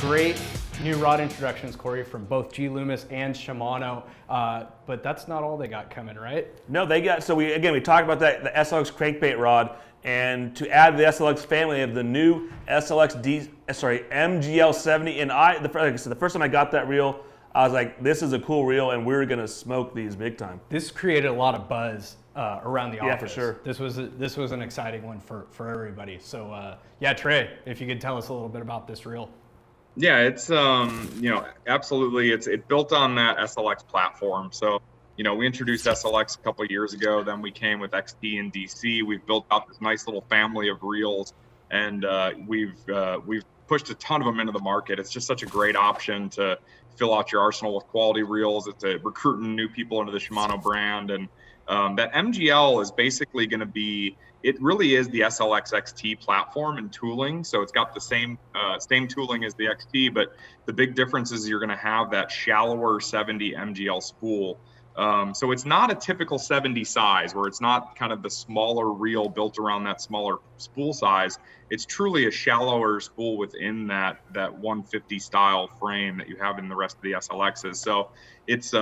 great new rod introductions, Corey, from both G. Loomis and Shimano, but that's not all they got coming, right? No, they got, so we talked about that, the SLX crankbait rod, and to add to the SLX family of the new MGL 70, and like I said, the first time I got that reel, I was like, this is a cool reel, and we're gonna smoke these big time. This created a lot of buzz around the office. Yeah, for sure. This was an exciting one for everybody. So yeah, Trey, if you could tell us a little bit about this reel. Yeah, it's absolutely. It built on that SLX platform. So we introduced SLX a couple of years ago. Then we came with XT and DC. We've built out this nice little family of reels, and we've pushed a ton of them into the market. It's just such a great option to fill out your arsenal with quality reels. It's recruiting new people into the Shimano brand, and that MGL is basically going to be. It really is the SLX XT platform and tooling. So it's got the same tooling as the XT, but the big difference is you're going to have that shallower 70 MGL spool. So it's not a typical 70 size where it's not kind of the smaller reel built around that smaller spool size. It's truly a shallower spool within that 150 style frame that you have in the rest of the SLXs. So it's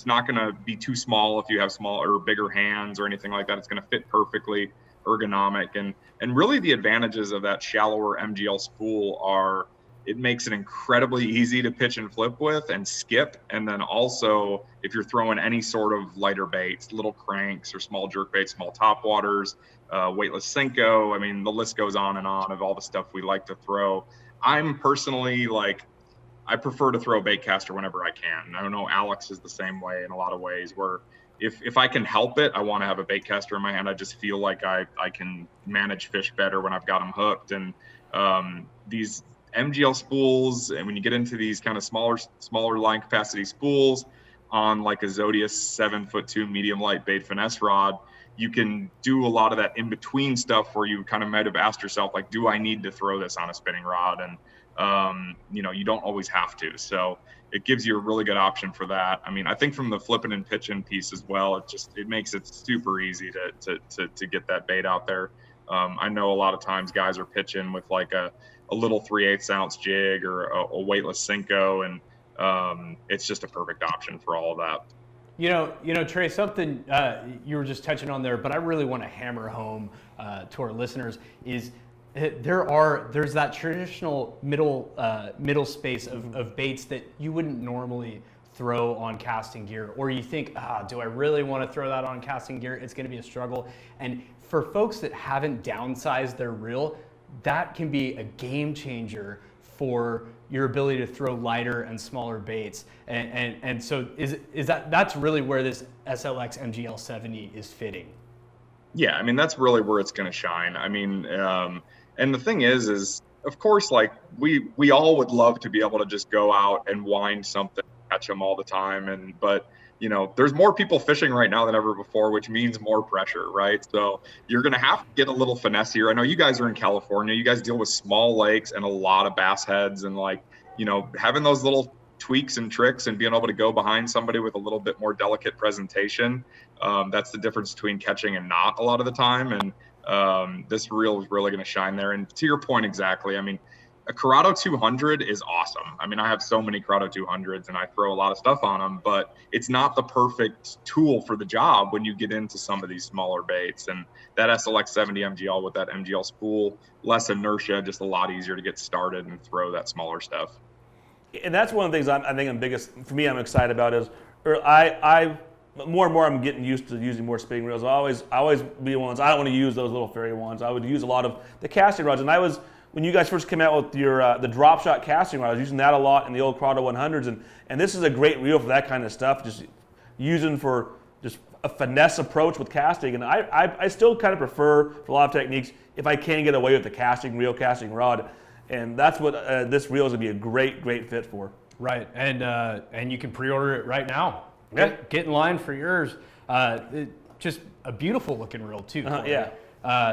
not going to be too small if you have smaller or bigger hands or anything like that. It's going to fit perfectly, ergonomic, and really the advantages of that shallower MGL spool are it makes it incredibly easy to pitch and flip with and skip. And then also if you're throwing any sort of lighter baits, little cranks or small jerk baits, small topwaters, weightless Senko, I mean, the list goes on and on of all the stuff we like to throw. I'm personally I prefer to throw a bait caster whenever I can. I don't know, Alex is the same way in a lot of ways where if I can help it, I want to have a bait caster in my hand. I just feel like I can manage fish better when I've got them hooked. And these MGL spools, and when you get into these kind of smaller line capacity spools on like a Zodius 7'2" medium light bait finesse rod, you can do a lot of that in between stuff where you kind of might have asked yourself, like, do I need to throw this on a spinning rod? And you don't always have to. So it gives you a really good option for that. I mean, I think from the flipping and pitching piece as well, it makes it super easy to get that bait out there. I know a lot of times guys are pitching with like a little 3/8 ounce jig or a weightless Senko, and it's just a perfect option for all of that. Trey, something you were just touching on there, but I really want to hammer home to our listeners is there's that traditional middle space of baits that you wouldn't normally throw on casting gear, or you think, do I really want to throw that on casting gear? It's going to be a struggle. And for folks that haven't downsized their reel, that can be a game changer for your ability to throw lighter and smaller baits. And so that's really where this SLX MGL 70 is fitting. Yeah, I mean, that's really where it's going to shine. I mean, and the thing is of course, like we all would love to be able to just go out and wind something, catch them all the time. But there's more people fishing right now than ever before, which means more pressure, right? So you're going to have to get a little finesse here. I know you guys are in California. You guys deal with small lakes and a lot of bass heads, and having those little tweaks and tricks and being able to go behind somebody with a little bit more delicate presentation. That's the difference between catching and not a lot of the time. And this reel is really going to shine there. And to your point, exactly. I mean, a Corrado 200 is awesome. I mean, I have so many Corrado 200s and I throw a lot of stuff on them, but it's not the perfect tool for the job when you get into some of these smaller baits. And that SLX 70 MGL with that MGL spool, less inertia, just a lot easier to get started and throw that smaller stuff. And that's one of the things I'm excited about is, I more and more I'm getting used to using more spinning reels. I always be ones, I don't want to use those little fairy ones. I would use a lot of the casting rods. And when you guys first came out with your the drop shot casting rod, I was using that a lot in the old Corrado 100s, and this is a great reel for that kind of stuff, just using for just a finesse approach with casting. And I still kind of prefer, for a lot of techniques, if I can get away with the casting rod, and that's what this reel is going to be a great fit for. Right, and you can pre-order it right now. Yeah. Get in line for yours. Just a beautiful looking reel too. Yeah.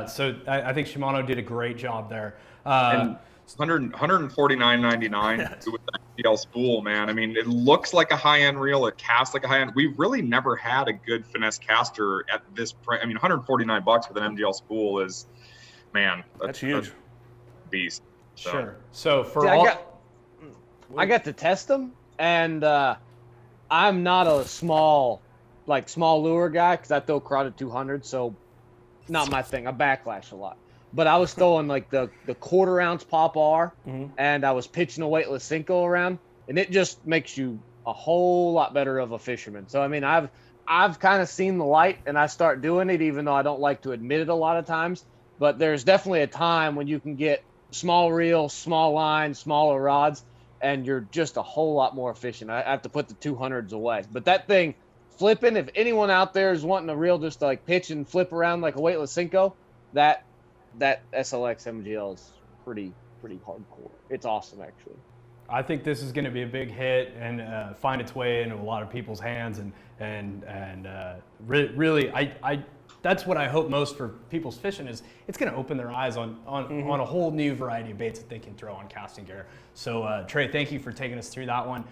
So I think Shimano did a great job there. And $149.99 with that MGL spool, man. I mean, it looks like a high-end reel. It casts like a high-end. We've really never had a good finesse caster at this price. I mean, $149 with an MGL spool is, man, that's huge. Beast. So. Sure. So for I got to test them, and I'm not a small lure guy because I throw carotid 200, so not my thing. I backlash a lot. But I was throwing like the quarter ounce pop R, and I was pitching a weightless Cinco around, and it just makes you a whole lot better of a fisherman. So I mean, I've kind of seen the light, and I start doing it, even though I don't like to admit it a lot of times. But there's definitely a time when you can get small reel, small line, smaller rods, and you're just a whole lot more efficient. I have to put the 200s away. But that thing flipping, if anyone out there is wanting a reel just to like pitch and flip around like a weightless Cinco, that SLX MGL is pretty hardcore. It's awesome, actually. I think this is going to be a big hit and find its way into a lot of people's hands, and really, I that's what I hope most for people's fishing is it's going to open their eyes on a whole new variety of baits that they can throw on casting gear. So Trey, thank you for taking us through that one.